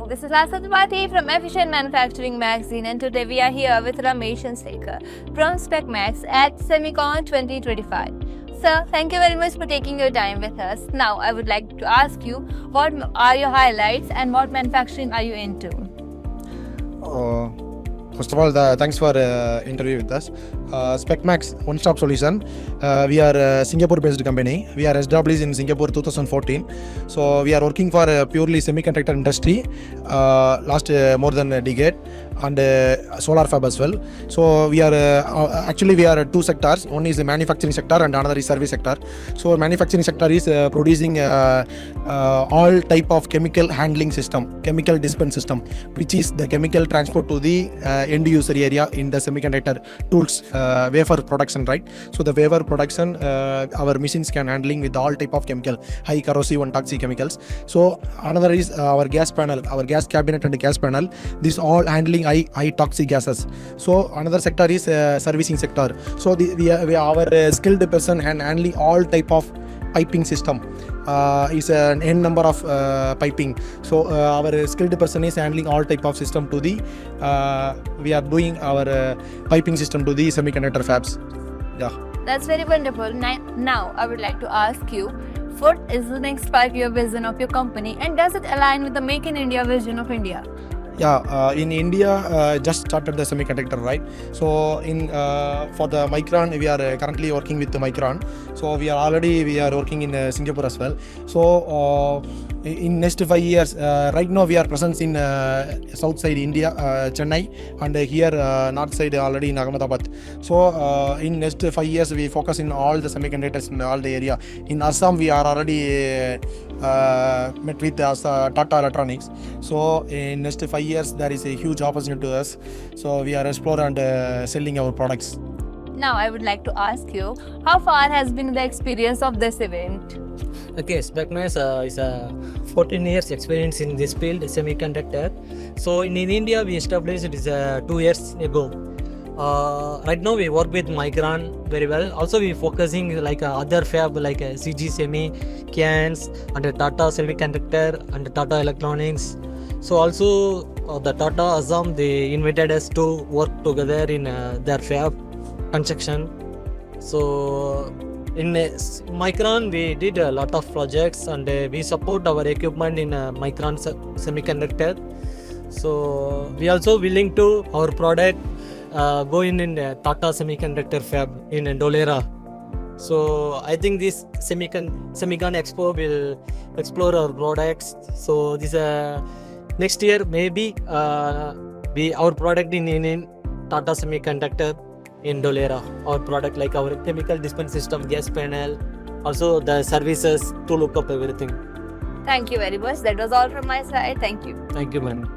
This is Lasa Tripathi from Efficient Manufacturing Magazine, and today we are here with Ramesh and Sekar from Specmax at SEMICON-2025. Sir, thank you very much for taking your time with us. Now, I would like to ask you, what are your highlights and what manufacturing are you into? First of all, thanks for interview with us. Specmax one-stop solution. We are a Singapore-based company. We are established in Singapore 2014. So we are working for a purely semiconductor industry last more than a decade, and solar fab as well. So we are actually we are two sectors. One is the manufacturing sector and another is service sector. So manufacturing sector is producing all type of chemical handling system, chemical dispense system, which is the chemical transport to the end user area in the semiconductor tools, wafer production, right? So the wafer production, our machines can handling with all type of chemical, high corrosive and toxic chemicals. So another is our gas panel, our gas cabinet and gas panel. This all handling high toxic gases. So another sector is servicing sector. So we are our skilled person and handling all type of piping system. Is an n number of piping. So our skilled person is handling all type of system to the we are doing our piping system to the semiconductor fabs. Yeah, That's very wonderful. Now, I would like to ask you, what is the next 5-year vision of your company, and does it align with the Make in India vision of India? yeah. In India, just started the semiconductor, right? So in for the Micron, we are currently working with the Micron. So we are working in Singapore as well. So in next 5 years, right now we are present in south side India, Chennai, and here north side already in Ahmedabad. So in next 5 years we focus in all the semiconductors in all the area. In Assam we are already met with Tata Electronics. So in next 5 years there is a huge opportunity to us. So we are exploring and selling our products. Now, I would like to ask you, how far has been the experience of this event? Okay, Specmax is a 14 years experience in this field, semiconductor. So in India, we established it is 2 years ago. Right now, we work with Micron very well. Also, we focusing like other fab like CG Semi, Cans, and Tata Semiconductor and Tata Electronics. So also the Tata Assam, they invited us to work together in their fab construction. So in Micron, we did a lot of projects, and we support our equipment in Micron semiconductor. So we also willing to our product go in Tata Semiconductor fab in Dholera. So I think this Semicon Expo will explore our products. So this next year maybe our product in Tata Semiconductor in Dholera, our product like our chemical dispense system, gas panel, also the services to look up everything. Thank you very much. That was all from my side. Thank you. Thank you, man.